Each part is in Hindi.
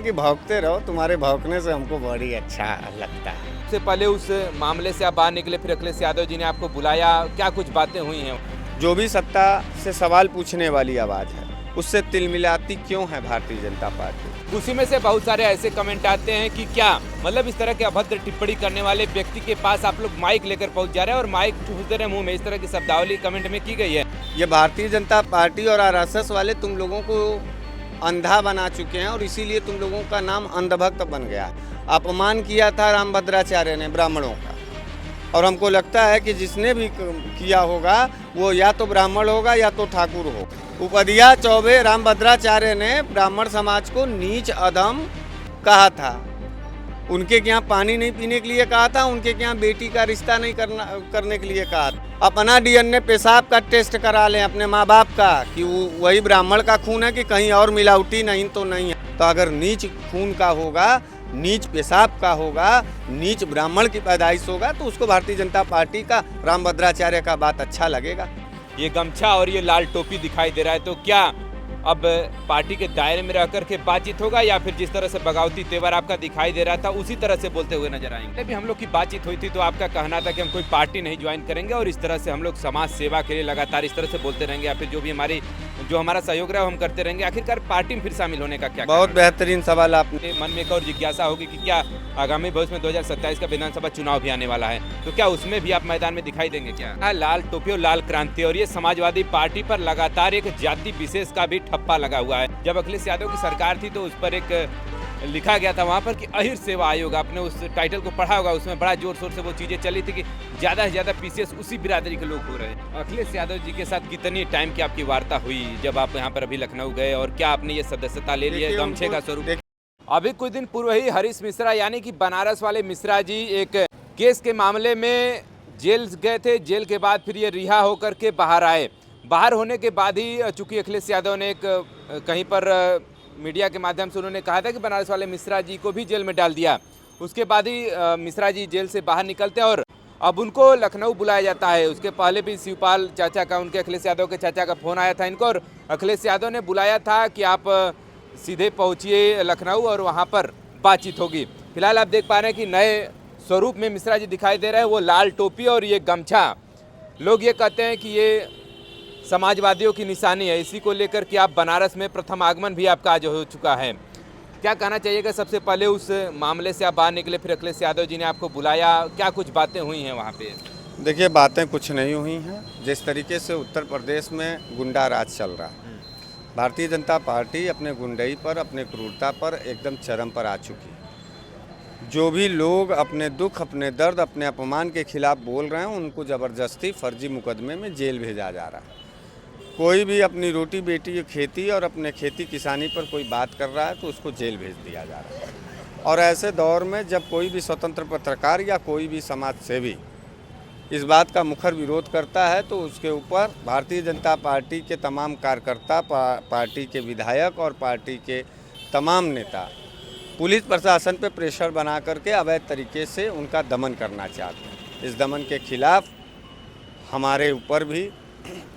कि भौंकते रहो, तुम्हारे भौंकने से हमको बड़ी अच्छा लगता है। सबसे पहले उस मामले से आप बाहर निकले, फिर अखिलेश यादव जी ने आपको बुलाया, क्या कुछ बातें हुई हैं? जो भी सत्ता से सवाल पूछने वाली आवाज़ है, उससे तिलमिलाती क्यों है भारतीय जनता पार्टी? उसी में से बहुत सारे ऐसे कमेंट आते हैं कि क्या मतलब इस तरह के अभद्र टिप्पणी करने वाले व्यक्ति के पास आप लोग माइक लेकर पहुंच जा रहे हैं और माइक ठूस दे रहे हैं मुंह में, इस तरह की शब्दावली कमेंट में की गई है। ये भारतीय जनता पार्टी और आरएसएस वाले तुम लोगों को अंधा बना चुके हैं और इसीलिए तुम लोगों का नाम अंधभक्त बन गया। अपमान किया था रामभद्राचार्य ने ब्राह्मणों का, और हमको लगता है कि जिसने भी किया होगा वो या तो ब्राह्मण होगा या तो ठाकुर होगा। उपधिया चौबे रामभद्राचार्य ने ब्राह्मण समाज को नीच अधम कहा था। उनके यहाँ पानी नहीं पीने के लिए कहा था, उनके यहाँ बेटी का रिश्ता नहीं करने के लिए कहा था। अपना डीएनए पेशाब का टेस्ट करा लें अपने माँ बाप का कि वही ब्राह्मण का खून है कि कहीं और मिलावटी नहीं तो नहीं है। तो अगर नीच खून का होगा, नीच पेशाब का होगा, नीच ब्राह्मण की पैदाइश होगा तो उसको भारतीय जनता पार्टी का रामभद्राचार्य का बात अच्छा लगेगा। ये गमछा और ये लाल टोपी दिखाई दे रहा है, तो क्या अब पार्टी के दायरे में रहकर के बातचीत होगा या फिर जिस तरह से बगावती तेवर आपका दिखाई दे रहा था उसी तरह से बोलते हुए नजर आएंगे? अभी हम लोग की बातचीत हुई थी तो आपका कहना था कि हम कोई पार्टी नहीं ज्वाइन करेंगे और इस तरह से हम लोग समाज सेवा के लिए लगातार इस तरह से बोलते रहेंगे या फिर जो हमारा सहयोग रहा है हम करते रहेंगे। आखिरकार पार्टी में फिर शामिल होने का क्या? बहुत बेहतरीन सवाल आपने। मन में एक और जिज्ञासा होगी कि क्या आगामी भविष्य में 2027 का विधानसभा चुनाव भी आने वाला है, तो क्या उसमें भी आप मैदान में दिखाई देंगे क्या? लाल टोपी और लाल क्रांति और ये समाजवादी पार्टी पर लगातार एक जाति विशेष का भी ठप्पा लगा हुआ है। जब अखिलेश यादव की सरकार थी तो उस पर एक लिखा गया था वहां पर कि अहिर सेवा आयोग, आपने उस टाइटल को पढ़ा होगा, उसमें बड़ा जोर शोर से वो चीजें चली थी कि ज्यादा से ज्यादा पीसीएस उसी बिरादरी के लोग हो रहे हैं। अखिलेश यादव जी के साथ कितनी टाइम की आपकी वार्ता हुई जब आप यहाँ पर अभी लखनऊ गए, और क्या आपने ये सदस्यता ले लिया गमछे का स्वरूप? अभी कुछ दिन पूर्व ही हरीश मिश्रा यानी कि बनारस वाले मिश्रा जी एक केस के मामले में जेल गए थे। जेल के बाद फिर ये रिहा होकर के बाहर आए। बाहर होने के बाद ही चूंकि अखिलेश यादव ने एक कहीं पर मीडिया के माध्यम से उन्होंने कहा था कि बनारस वाले मिश्रा जी को भी जेल में डाल दिया। उसके बाद ही मिश्रा जी जेल से बाहर निकलते हैं और अब उनको लखनऊ बुलाया जाता है। उसके पहले भी शिवपाल चाचा का, उनके अखिलेश यादव के चाचा का फ़ोन आया था इनको, और अखिलेश यादव ने बुलाया था कि आप सीधे पहुँचिए लखनऊ और वहाँ पर बातचीत होगी। फिलहाल आप देख पा रहे हैं कि नए स्वरूप में मिश्रा जी दिखाई दे रहे हैं, वो लाल टोपी और ये गमछा। लोग ये कहते हैं कि ये समाजवादियों की निशानी है। इसी को लेकर कि आप बनारस में प्रथम आगमन भी आपका आज हो चुका है। क्या कहना चाहिएगा? सबसे पहले उस मामले से आप बाहर निकले, फिर अखिलेश यादव जी ने आपको बुलाया, क्या कुछ बातें हुई हैं वहाँ पे? देखिए, बातें कुछ नहीं हुई हैं। जिस तरीके से उत्तर प्रदेश में गुंडा राज चल रहा है, भारतीय जनता पार्टी अपने गुंडई पर, अपने क्रूरता पर एकदम चरम पर आ चुकी है। जो भी लोग अपने दुख, अपने दर्द, अपने अपमान के खिलाफ बोल रहे हैं उनको ज़बरदस्ती फर्जी मुकदमे में जेल भेजा जा रहा है। कोई भी अपनी रोटी बेटी की खेती और अपने खेती किसानी पर कोई बात कर रहा है तो उसको जेल भेज दिया जा रहा है। और ऐसे दौर में जब कोई भी स्वतंत्र पत्रकार या कोई भी समाज सेवी इस बात का मुखर विरोध करता है तो उसके ऊपर भारतीय जनता पार्टी के तमाम कार्यकर्ता, पार्टी के विधायक और पार्टी के तमाम नेता पुलिस प्रशासन पे प्रेशर बना करके अवैध तरीके से उनका दमन करना चाहते हैं। इस दमन के खिलाफ हमारे ऊपर भी,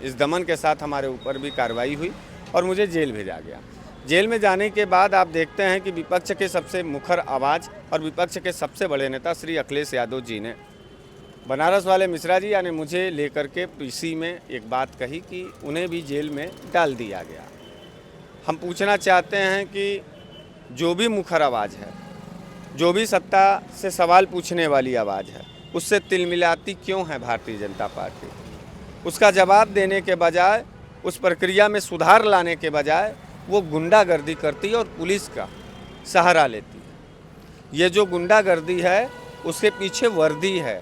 इस दमन के साथ हमारे ऊपर भी कार्रवाई हुई और मुझे जेल भेजा गया। जेल में जाने के बाद आप देखते हैं कि विपक्ष के सबसे मुखर आवाज़ और विपक्ष के सबसे बड़े नेता श्री अखिलेश यादव जी ने बनारस वाले मिश्रा जी यानी मुझे लेकर के पीसी में एक बात कही कि उन्हें भी जेल में डाल दिया गया। हम पूछना चाहते हैं कि जो भी मुखर आवाज़ है, जो भी सत्ता से सवाल पूछने वाली आवाज़ है, उससे तिलमिलाती क्यों है भारतीय जनता पार्टी? उसका जवाब देने के बजाय, उस प्रक्रिया में सुधार लाने के बजाय वो गुंडागर्दी करती है और पुलिस का सहारा लेती है। ये जो गुंडागर्दी है उसके पीछे वर्दी है,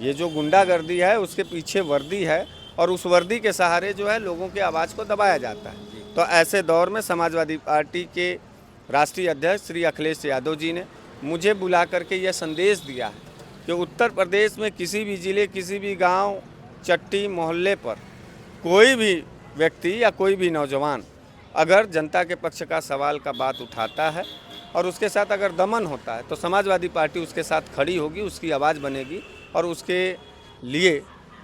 ये जो गुंडागर्दी है उसके पीछे वर्दी है और उस वर्दी के सहारे जो है लोगों के आवाज़ को दबाया जाता है। तो ऐसे दौर में समाजवादी पार्टी के राष्ट्रीय अध्यक्ष श्री अखिलेश यादव जी ने मुझे बुला करके यह संदेश दिया है कि उत्तर प्रदेश में किसी भी ज़िले, किसी भी गांव, चट्टी, मोहल्ले पर कोई भी व्यक्ति या कोई भी नौजवान अगर जनता के पक्ष का सवाल का बात उठाता है और उसके साथ अगर दमन होता है तो समाजवादी पार्टी उसके साथ खड़ी होगी, उसकी आवाज़ बनेगी और उसके लिए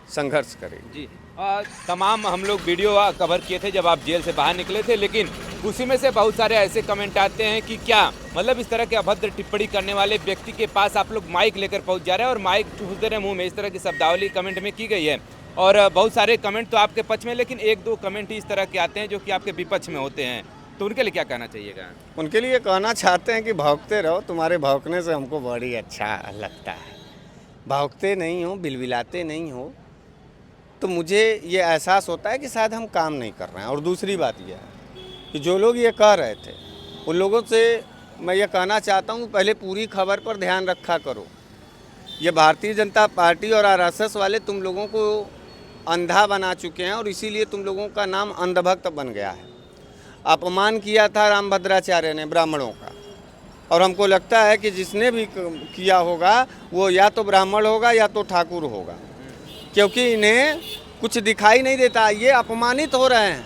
संघर्ष करेगी। जी। तमाम हम लोग वीडियो कवर किए थे जब आप जेल से बाहर निकले थे, लेकिन उसी में से बहुत सारे ऐसे कमेंट आते हैं कि क्या मतलब इस तरह के अभद्र टिप्पणी करने वाले व्यक्ति के पास आप लोग माइक लेकर पहुंच जा रहे हैं और माइक चूस दे रहे हैं मुंह में, इस तरह की शब्दावली कमेंट में की गई है। और बहुत सारे कमेंट तो आपके पक्ष में, लेकिन एक दो कमेंट इस तरह के आते हैं जो कि आपके विपक्ष में होते हैं, तो उनके लिए क्या कहना चाहिएगा? उनके लिए कहना चाहते हैं कि भौंकते रहो, तुम्हारे भौंकने से हमको बड़ी अच्छा लगता है। भौंकते नहीं हो, बिलबिलाते नहीं हो, तो मुझे ये एहसास होता है कि शायद हम काम नहीं कर रहे हैं। और दूसरी बात यह है कि जो लोग ये कह रहे थे उन लोगों से मैं ये कहना चाहता हूँ, पहले पूरी खबर पर ध्यान रखा करो। ये भारतीय जनता पार्टी और आरएसएस वाले तुम लोगों को अंधा बना चुके हैं और इसीलिए तुम लोगों का नाम अंधभक्त बन गया है। अपमान किया था रामभद्राचार्य ने ब्राह्मणों का, और हमको लगता है कि जिसने भी किया होगा वो या तो ब्राह्मण होगा या तो ठाकुर होगा, क्योंकि इन्हें कुछ दिखाई नहीं देता, ये अपमानित हो रहे हैं।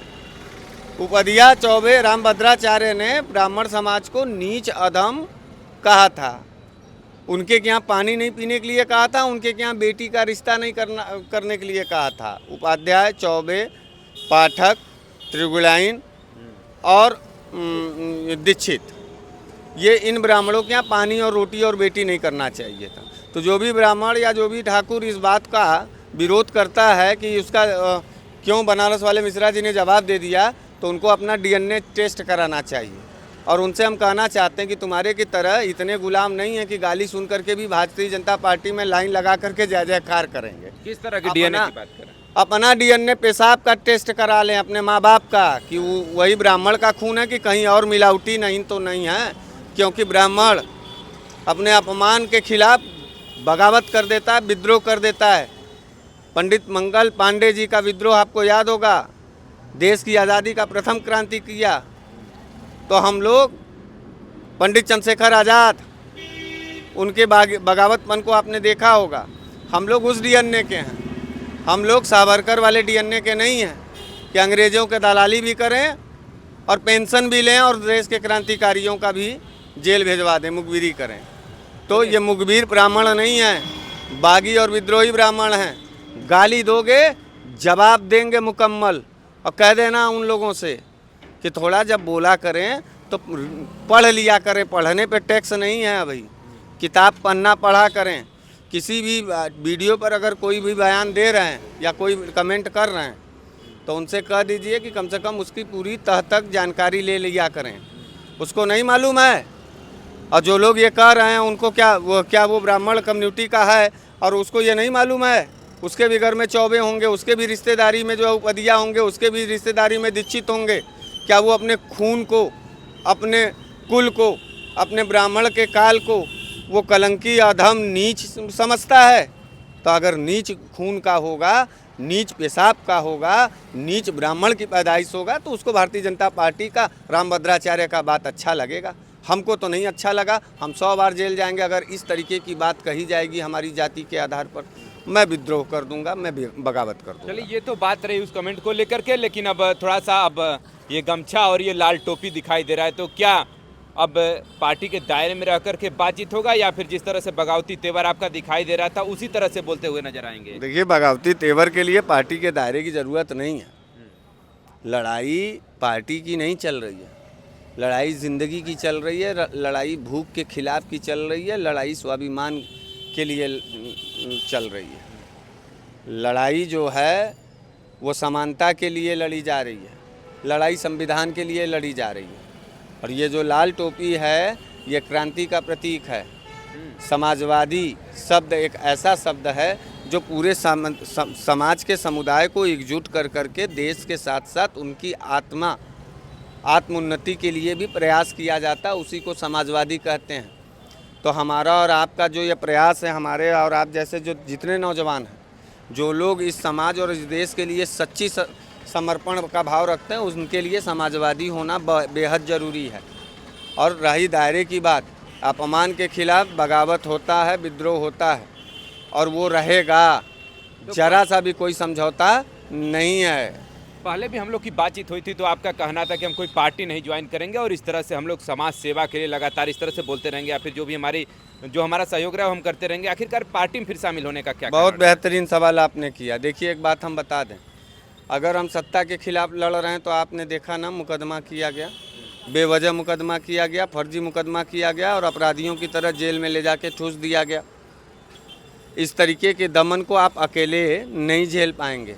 उपधिया चौबे रामभद्राचार्य ने ब्राह्मण समाज को नीच अधम कहा था, उनके यहाँ पानी नहीं पीने के लिए कहा था, उनके यहाँ बेटी का रिश्ता नहीं करने के लिए कहा था। उपाध्याय, चौबे, पाठक, त्रिगुलाइन और दीक्षित, ये इन ब्राह्मणों के यहाँ पानी और रोटी और बेटी नहीं करना चाहिए था। तो जो भी ब्राह्मण या जो भी ठाकुर इस बात का विरोध करता है कि उसका क्यों बनारस वाले मिश्रा जी ने जवाब दे दिया, तो उनको अपना डीएनए टेस्ट कराना चाहिए। और उनसे हम कहना चाहते हैं कि तुम्हारे की तरह इतने गुलाम नहीं है कि गाली सुन करके भी भारतीय जनता पार्टी में लाइन लगा करके जय जयकार करेंगे। किस तरह की डीएनए की बात करें? अपना डीएनए पेशाब का टेस्ट करा लें अपने माँ बाप का, कि वही ब्राह्मण का खून है कि कहीं और मिलावटी नहीं तो नहीं है। क्योंकि ब्राह्मण अपने अपमान के खिलाफ बगावत कर देता है, विद्रोह कर देता है। पंडित मंगल पांडे जी का विद्रोह आपको याद होगा, देश की आज़ादी का प्रथम क्रांति किया। तो हम लोग पंडित चंद्रशेखर आज़ाद, उनके बगावतपन को आपने देखा होगा। हम लोग उस डीएनए के हैं, हम लोग सावरकर वाले डीएनए के नहीं हैं कि अंग्रेज़ों के दलाली भी करें और पेंशन भी लें और देश के क्रांतिकारियों का भी जेल भेजवा दें, मुखबिरी करें। तो ये मुखबिर ब्राह्मण नहीं है, बागी और विद्रोही ब्राह्मण हैं। गाली दोगे जवाब देंगे मुकम्मल, और कह देना उन लोगों से कि थोड़ा जब बोला करें तो पढ़ लिया करें, पढ़ने पे टैक्स नहीं है अभी, किताब पढ़ना पढ़ा करें। किसी भी वीडियो पर अगर कोई भी बयान दे रहे हैं या कोई कमेंट कर रहे हैं तो उनसे कह दीजिए कि कम से कम उसकी पूरी तह तक जानकारी ले लिया करें, उसको नहीं मालूम है। और जो लोग ये कह रहे हैं उनको क्या वो ब्राह्मण कम्युनिटी का है और उसको ये नहीं मालूम है, उसके भी घर में चौबे होंगे, उसके भी रिश्तेदारी में जो है उपधिया होंगे, उसके भी रिश्तेदारी में दीक्षित होंगे। क्या वो अपने खून को, अपने कुल को, अपने ब्राह्मण के काल को वो कलंकी, अधम, नीच समझता है? तो अगर नीच खून का होगा, नीच पेशाब का होगा, नीच ब्राह्मण की पैदाइश होगा, तो उसको भारतीय जनता पार्टी का रामभद्राचार्य का बात अच्छा लगेगा। हमको तो नहीं अच्छा लगा। हम 100 बार जेल जाएंगे अगर इस तरीके की बात कही जाएगी हमारी जाति के आधार पर। मैं विद्रोह कर दूंगा, मैं बगावत कर दूंगा। चलिए, ये तो बात रही उस कमेंट को लेकर के, लेकिन अब थोड़ा सा अब ये गमछा और ये लाल टोपी दिखाई दे रहा है, तो क्या अब पार्टी के दायरे में रह करके बातचीत होगा या फिर जिस तरह से बगावती तेवर आपका दिखाई दे रहा था उसी तरह से बोलते हुए नजर आएंगे? देखिए, बगावती तेवर के लिए पार्टी के दायरे की ज़रूरत नहीं है। लड़ाई पार्टी की नहीं चल रही है, लड़ाई ज़िंदगी की चल रही है, लड़ाई भूख के खिलाफ की चल रही है, लड़ाई स्वाभिमान के लिए चल रही है। लड़ाई जो है वो समानता के लिए लड़ी जा रही है, लड़ाई संविधान के लिए लड़ी जा रही है। और ये जो लाल टोपी है ये क्रांति का प्रतीक है। समाजवादी शब्द एक ऐसा शब्द है जो पूरे समाज के समुदाय को एकजुट कर करके देश के साथ साथ उनकी आत्मोन्नति के लिए भी प्रयास किया जाता है, उसी को समाजवादी कहते हैं। तो हमारा और आपका जो ये प्रयास है, हमारे और आप जैसे जो जितने नौजवान हैं, जो लोग इस समाज और इस देश के लिए सच्ची समर्पण का भाव रखते हैं, उनके लिए समाजवादी होना बेहद ज़रूरी है। और रही दायरे की बात, अपमान के खिलाफ बगावत होता है, विद्रोह होता है और वो रहेगा, जरा सा भी कोई समझौता नहीं है। पहले भी हम लोग की बातचीत हुई थी तो आपका कहना था कि हम कोई पार्टी नहीं ज्वाइन करेंगे और इस तरह से हम लोग समाज सेवा के लिए लगातार इस तरह से बोलते रहेंगे या फिर जो भी हमारा सहयोग रहा है वो हम करते रहेंगे। आखिरकार पार्टी में फिर शामिल होने का क्या? बहुत बेहतरीन सवाल आपने किया। देखिए, एक बात हम बता दें अगर हम सत्ता के खिलाफ लड़ रहे हैं तो आपने देखा ना, मुकदमा किया गया, बेवजह मुकदमा किया गया, फर्जी मुकदमा किया गया और अपराधियों की तरह जेल में ले जाके ठूस दिया गया। इस तरीके के दमन को आप अकेले नहीं झेल पाएंगे।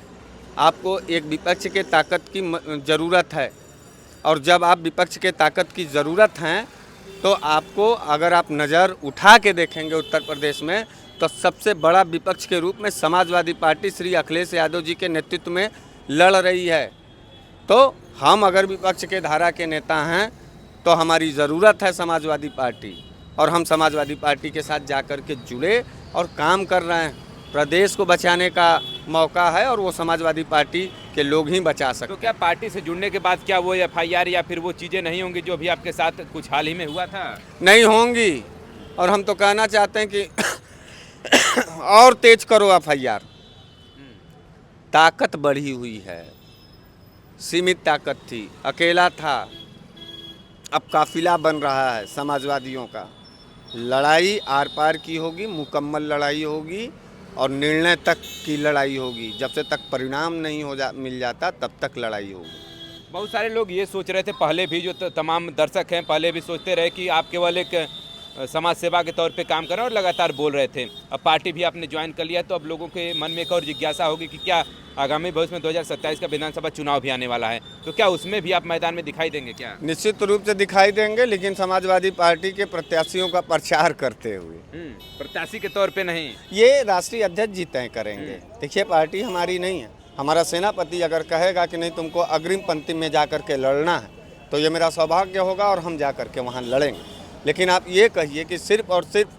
आपको एक विपक्ष के ताकत की ज़रूरत है, और जब आप विपक्ष के ताकत की ज़रूरत है तो आपको, अगर आप नज़र उठा के देखेंगे उत्तर प्रदेश में, तो सबसे बड़ा विपक्ष के रूप में समाजवादी पार्टी श्री अखिलेश यादव जी के नेतृत्व में लड़ रही है। तो हम अगर विपक्ष के धारा के नेता हैं तो हमारी ज़रूरत है समाजवादी पार्टी, और हम समाजवादी पार्टी के साथ जाकर के जुड़े और काम कर रहे हैं। प्रदेश को बचाने का मौका है और वो समाजवादी पार्टी के लोग ही बचा सकते हैं। तो क्या पार्टी से जुड़ने के बाद क्या वो एफआईआर या फिर वो चीज़ें नहीं होंगी जो भी आपके साथ कुछ हाल ही में हुआ था? नहीं होंगी, और हम तो कहना चाहते हैं कि और तेज करो एफआईआर। ताकत बढ़ी हुई है, सीमित ताकत थी, अकेला था, अब काफिला बन रहा है समाजवादियों का। लड़ाई आर पार की होगी, मुकम्मल लड़ाई होगी और निर्णय तक की लड़ाई होगी। जब से तक परिणाम नहीं मिल जाता तब तक लड़ाई होगी। बहुत सारे लोग ये सोच रहे थे, पहले भी जो तमाम दर्शक हैं पहले भी सोचते रहे कि आप केवल एक समाज सेवा के तौर पे काम कर रहे हैं और लगातार बोल रहे थे। अब पार्टी भी आपने ज्वाइन कर लिया, तो अब लोगों के मन में एक और जिज्ञासा होगी कि क्या आगामी भविष्य में 2027 का विधानसभा चुनाव भी आने वाला है, तो क्या उसमें भी आप मैदान में दिखाई देंगे? क्या निश्चित रूप से दिखाई देंगे, लेकिन समाजवादी पार्टी के प्रत्याशियों का प्रचार करते हुए, प्रत्याशी के तौर पे नहीं। ये राष्ट्रीय अध्यक्ष जी तय करेंगे। देखिए, पार्टी हमारी नहीं है। हमारा सेनापति अगर कहेगा कि नहीं तुमको अग्रिम पंक्ति में जा कर के लड़ना है, तो ये मेरा सौभाग्य होगा और हम जा कर के वहाँ लड़ेंगे। लेकिन आप ये कहिए कि सिर्फ और सिर्फ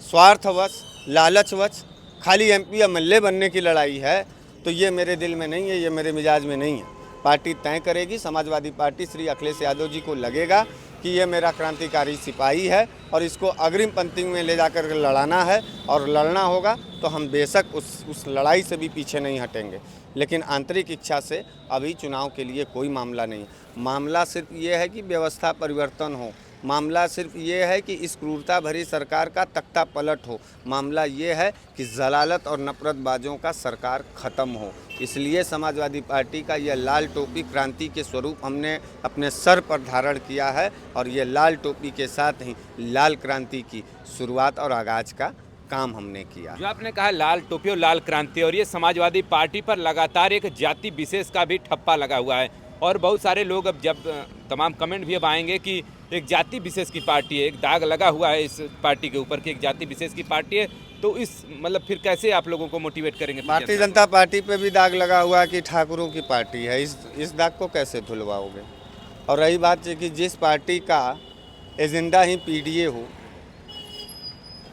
स्वार्थवश, लालचवश खाली एमपी एमएलए बनने की लड़ाई है, तो ये मेरे दिल में नहीं है, ये मेरे मिजाज में नहीं है। पार्टी तय करेगी। समाजवादी पार्टी श्री अखिलेश यादव जी को लगेगा कि ये मेरा क्रांतिकारी सिपाही है और इसको अग्रिम पंक्ति में ले जाकर के लड़ाना है और लड़ना होगा, तो हम बेशक उस लड़ाई से भी पीछे नहीं हटेंगे। लेकिन आंतरिक इच्छा से अभी चुनाव के लिए कोई मामला नहीं। मामला सिर्फ ये है कि व्यवस्था परिवर्तन हो, मामला सिर्फ ये है कि इस क्रूरता भरी सरकार का तख्ता पलट हो, मामला ये है कि जलालत और नफरतबाजों का सरकार ख़त्म हो। इसलिए समाजवादी पार्टी का यह लाल टोपी क्रांति के स्वरूप हमने अपने सर पर धारण किया है, और ये लाल टोपी के साथ ही लाल क्रांति की शुरुआत और आगाज का काम हमने किया। जो आपने कहा लाल टोपी और लाल क्रांति, और ये समाजवादी पार्टी पर लगातार एक जाति विशेष का भी ठप्पा लगा हुआ है, और बहुत सारे लोग अब जब तमाम कमेंट भी अब आएंगे कि एक जाति विशेष की पार्टी है, एक दाग लगा हुआ है इस पार्टी के ऊपर कि एक जाति विशेष की पार्टी है, तो इस मतलब फिर कैसे आप लोगों को मोटिवेट करेंगे? भारतीय जनता पार्टी पे भी दाग लगा हुआ है कि ठाकुरों की पार्टी है, इस दाग को कैसे धुलवाओगे? और रही बात है कि जिस पार्टी का एजेंडा ही पीडीए हो,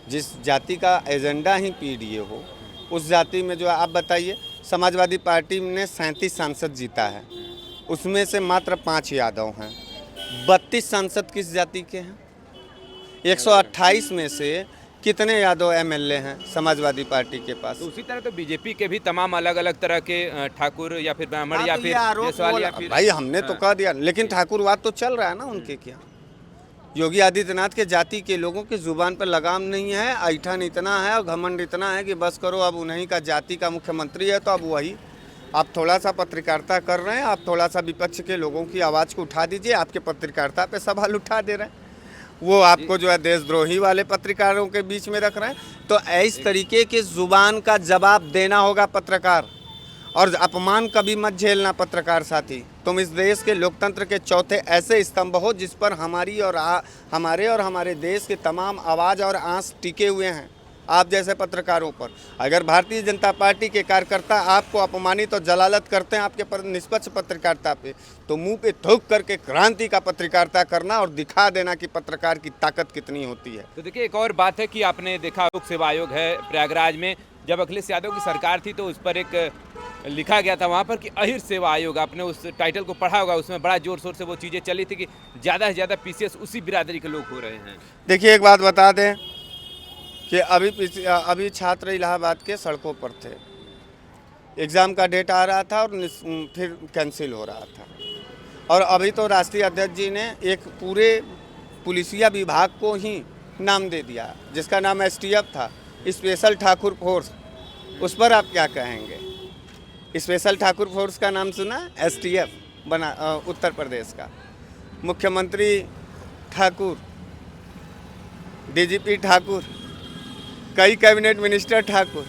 जिस जाति का एजेंडा ही पीडीए हो, उस जाति में जो आप बताइए, समाजवादी पार्टी ने 37 सांसद जीता है, उसमें से मात्र 5 यादव हैं। 32 सांसद किस जाति के हैं? 128 में से कितने यादव एमएलए हैं समाजवादी पार्टी के पास? तो उसी तरह तो बीजेपी के भी तमाम अलग अलग तरह के ठाकुर या फिर ब्राह्मण या फिर जायसवाल या फिर, भाई हमने तो कह दिया, लेकिन ठाकुरवाद तो चल रहा है ना उनके क्या। योगी आदित्यनाथ के जाति के लोगों की जुबान पर लगाम नहीं है, ऐठन इतना है और घमंड इतना है कि बस करो, अब उन्हीं का जाति का मुख्यमंत्री है तो अब वही। आप थोड़ा सा पत्रकारिता कर रहे हैं, आप थोड़ा सा विपक्ष के लोगों की आवाज़ को उठा दीजिए, आपके पत्रकारिता पे सवाल उठा दे रहे हैं, वो आपको जो है देशद्रोही वाले पत्रकारों के बीच में रख रहे हैं। तो इस तरीके की जुबान का जवाब देना होगा पत्रकार, और अपमान कभी मत झेलना पत्रकार साथी। तुम इस देश के लोकतंत्र के चौथे ऐसे स्तंभ हो जिस पर हमारी और हमारे देश के तमाम आवाज़ और आंस टिके हुए हैं आप जैसे पत्रकारों पर। अगर भारतीय जनता पार्टी के कार्यकर्ता आपको अपमानित और जलालत करते हैं आपके निष्पक्ष पत्रकारिता पे, तो मुंह पे थूक करके क्रांति का पत्रकारिता करना और दिखा देना कि पत्रकार की ताकत कितनी होती है। तो देखिए, एक और बात है कि आपने देखा लोक सेवा आयोग है प्रयागराज में, जब अखिलेश यादव की सरकार थी तो उस पर एक लिखा गया था वहाँ पर कि अहिर सेवा आयोग, आपने उस टाइटल को पढ़ा होगा, उसमें बड़ा जोर शोर से वो चीज़ें चली थी कि ज़्यादा से ज़्यादा पीसीएस उसी बिरादरी के लोग हो रहे हैं। देखिए, एक बात बता दें कि अभी छात्र इलाहाबाद के सड़कों पर थे, एग्ज़ाम का डेट आ रहा था और फिर कैंसिल हो रहा था, और अभी तो राष्ट्रीय अध्यक्ष जी ने एक पूरे पुलिसिया विभाग को ही नाम दे दिया जिसका नाम एसटीएफ था, स्पेशल ठाकुर फोर्स। उस पर आप क्या कहेंगे? स्पेशल ठाकुर फोर्स का नाम सुना? STF बना उत्तर प्रदेश का। मुख्यमंत्री ठाकुर, DGP ठाकुर, कई कैबिनेट मिनिस्टर ठाकुर,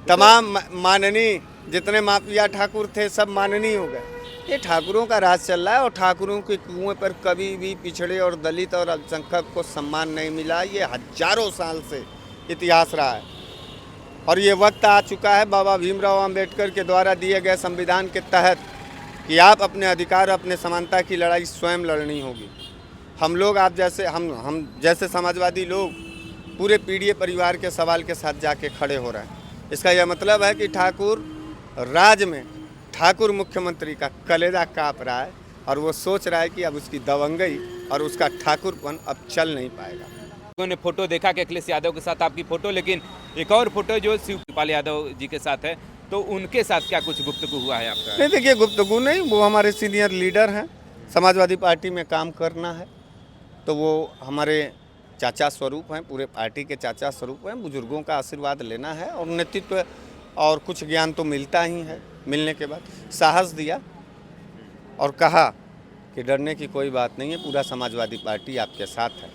तमाम माननीय जितने माफिया ठाकुर थे सब माननीय हो गए। ये ठाकुरों का राज चल रहा है और ठाकुरों के कुएं पर कभी भी पिछड़े और दलित और अल्पसंख्यक को सम्मान नहीं मिला। ये हजारों साल से इतिहास रहा है और ये वक्त आ चुका है बाबा भीमराव अंबेडकर के द्वारा दिए गए संविधान के तहत कि आप अपने अधिकार, अपने समानता की लड़ाई स्वयं लड़नी होगी। हम लोग आप जैसे हम जैसे समाजवादी लोग पूरे पीढ़ी परिवार के सवाल के साथ जाके खड़े हो रहे हैं। इसका यह मतलब है कि ठाकुर राज में ठाकुर मुख्यमंत्री का कलेजा काँप रहा है और वो सोच रहा है कि अब उसकी दबंगई और उसका ठाकुरपन अब चल नहीं पाएगा। लोगों ने फोटो देखा कि अखिलेश यादव के साथ आपकी फोटो, लेकिन एक और फोटो जो शिवपाल यादव जी के साथ है, तो उनके साथ क्या कुछ गुफ्तगू हुआ है आपका? नहीं देखिए, गुफ्तगू नहीं, वो हमारे सीनियर लीडर हैं। समाजवादी पार्टी में काम करना है तो वो हमारे चाचा स्वरूप हैं, पूरे पार्टी के चाचा स्वरूप हैं। बुजुर्गों का आशीर्वाद लेना है और नेतृत्व और कुछ ज्ञान तो मिलता ही है। मिलने के बाद साहस दिया और कहा कि डरने की कोई बात नहीं है, पूरा समाजवादी पार्टी आपके साथ है।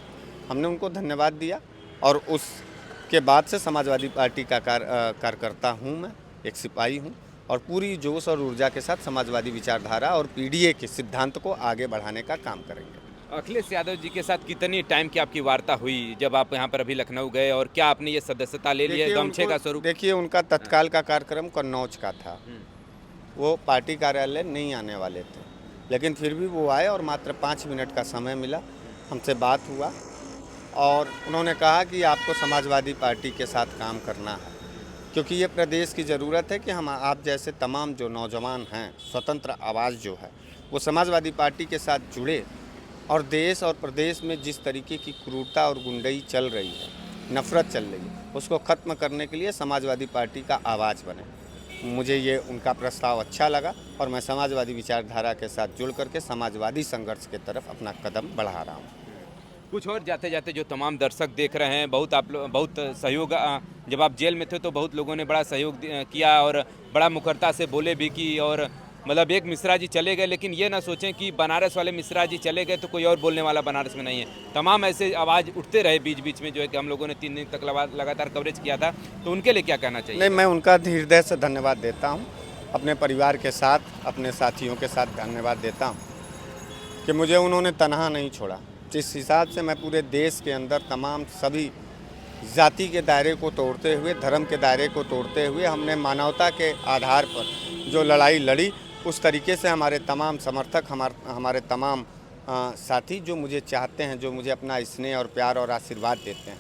हमने उनको धन्यवाद दिया और उसके बाद से समाजवादी पार्टी का कार्यकर्ता हूँ मैं, एक सिपाही हूँ और पूरी जोश और ऊर्जा के साथ समाजवादी विचारधारा और PDA के सिद्धांत को आगे बढ़ाने का काम करेंगे। अखिलेश यादव जी के साथ कितनी टाइम की आपकी वार्ता हुई जब आप यहाँ पर अभी लखनऊ गए, और क्या आपने ये सदस्यता ले ली है गमछे का स्वरूप? देखिए, उनका तत्काल का कार्यक्रम कन्नौज का था, वो पार्टी कार्यालय नहीं आने वाले थे, लेकिन फिर भी वो आए और मात्र 5 मिनट का समय मिला, हमसे बात हुआ और उन्होंने कहा कि आपको समाजवादी पार्टी के साथ काम करना है, क्योंकि ये प्रदेश की ज़रूरत है कि हम आप जैसे तमाम जो नौजवान हैं, स्वतंत्र आवाज़ जो है वो समाजवादी पार्टी के साथ जुड़े और देश और प्रदेश में जिस तरीके की क्रूरता और गुंडई चल रही है, नफरत चल रही है, उसको ख़त्म करने के लिए समाजवादी पार्टी का आवाज़ बने। मुझे ये उनका प्रस्ताव अच्छा लगा और मैं समाजवादी विचारधारा के साथ जुड़ करके समाजवादी संघर्ष की तरफ अपना कदम बढ़ा रहा हूँ। कुछ और जाते जाते जो तमाम दर्शक देख रहे हैं, बहुत सहयोग, जब आप जेल में थे तो बहुत लोगों ने बड़ा सहयोग किया और बड़ा मुखरता से बोले भी की, और मतलब एक मिश्रा जी चले गए, लेकिन ये ना सोचें कि बनारस वाले मिश्रा जी चले गए तो कोई और बोलने वाला बनारस में नहीं है। तमाम ऐसे आवाज़ उठते रहे बीच बीच में, जो है कि हम लोगों ने 3 दिन तक लगातार कवरेज किया था, तो उनके लिए क्या कहना चाहिए? नहीं, मैं उनका हृदय से धन्यवाद देता हूँ, अपने परिवार के साथ, अपने साथियों के साथ धन्यवाद देता हूँ कि मुझे उन्होंने तनहा नहीं छोड़ा। जिस हिसाब से मैं पूरे देश के अंदर तमाम सभी जाति के दायरे को तोड़ते हुए, धर्म के दायरे को तोड़ते हुए हमने मानवता के आधार पर जो लड़ाई लड़ी, उस तरीके से हमारे तमाम समर्थक, हमारे तमाम साथी जो मुझे चाहते हैं, जो मुझे अपना स्नेह और प्यार और आशीर्वाद देते हैं,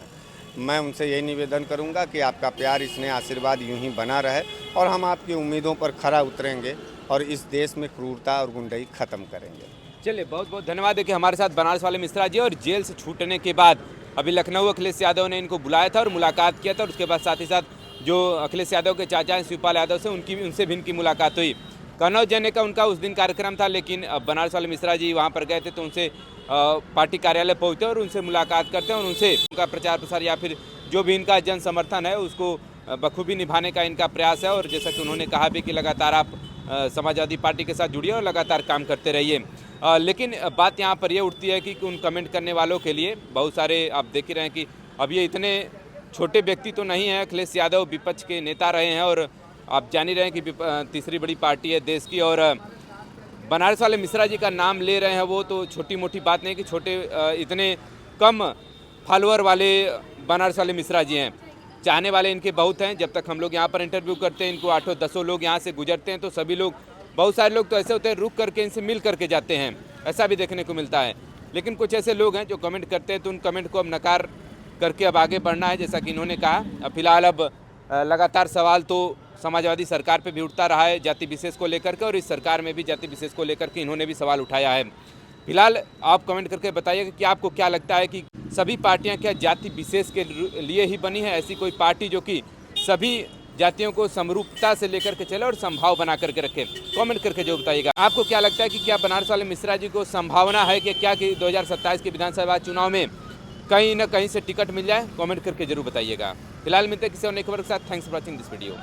मैं उनसे यही निवेदन करूंगा कि आपका प्यार, स्नेह, आशीर्वाद यूं ही बना रहे और हम आपकी उम्मीदों पर खरा उतरेंगे और इस देश में क्रूरता और गुंडई ख़त्म करेंगे। चलिए, बहुत बहुत धन्यवाद है कि हमारे साथ बनारस वाले मिश्रा जी, और जेल से छूटने के बाद अभी लखनऊ अखिलेश यादव ने इनको बुलाया था और मुलाकात किया था, और उसके बाद साथ ही साथ जो अखिलेश यादव के चाचा हैं शिवपाल यादव से, उनसे भी इनकी मुलाकात हुई। कन्नौज जाने का उनका उस दिन कार्यक्रम था, लेकिन बनारस वाले मिश्रा जी वहाँ पर गए थे तो उनसे पार्टी कार्यालय पहुँचते और उनसे मुलाकात करते हैं और उनसे उनका प्रचार प्रसार या फिर जो भी इनका जन समर्थन है उसको बखूबी निभाने का इनका प्रयास है। और जैसा कि उन्होंने कहा भी कि लगातार आप समाजवादी पार्टी के साथ जुड़िए और लगातार काम करते रहिए। लेकिन बात यहाँ पर ये उठती है कि उन कमेंट करने वालों के लिए बहुत सारे आप देख ही रहे हैं कि अब ये इतने छोटे व्यक्ति तो नहीं हैं। अखिलेश यादव विपक्ष के नेता रहे हैं और आप जान ही रहे हैं कि तीसरी बड़ी पार्टी है देश की, और बनारस वाले मिश्रा जी का नाम ले रहे हैं, वो तो छोटी मोटी बात नहीं कि छोटे इतने कम फॉलोअर वाले बनारस वाले मिश्रा जी हैं। चाहने वाले इनके बहुत हैं। जब तक हम लोग यहाँ पर इंटरव्यू करते हैं, इनको 8-10 लोग यहाँ से गुजरते हैं तो सभी लोग, बहुत सारे लोग तो ऐसे होते हैं रुक करके इनसे मिल करके जाते हैं, ऐसा भी देखने को मिलता है। लेकिन कुछ ऐसे लोग हैं जो कमेंट करते हैं तो उन कमेंट को अब नकार करके अब आगे बढ़ना है। जैसा कि इन्होंने कहा, फिलहाल अब लगातार सवाल तो समाजवादी सरकार पे भी उठता रहा है जाति विशेष को लेकर के, और इस सरकार में भी जाति विशेष को लेकर के इन्होंने भी सवाल उठाया है। फिलहाल आप कमेंट करके बताइएगा कि आपको क्या लगता है कि सभी पार्टियां क्या जाति विशेष के लिए ही बनी है? ऐसी कोई पार्टी जो कि सभी जातियों को समरूपता से लेकर के चले और संभाव बना करके रखे? कमेंट करके जो बताइएगा। आपको क्या लगता है कि क्या बनारस वाले मिश्रा जी को संभावना है कि क्या कि 2027 के विधानसभा चुनाव में कहीं न कहीं से टिकट मिल जाए? कमेंट करके जरूर बताइएगा। फिलहाल मिलते हैं किसी और नई खबर के साथ। Thanks for watching this video.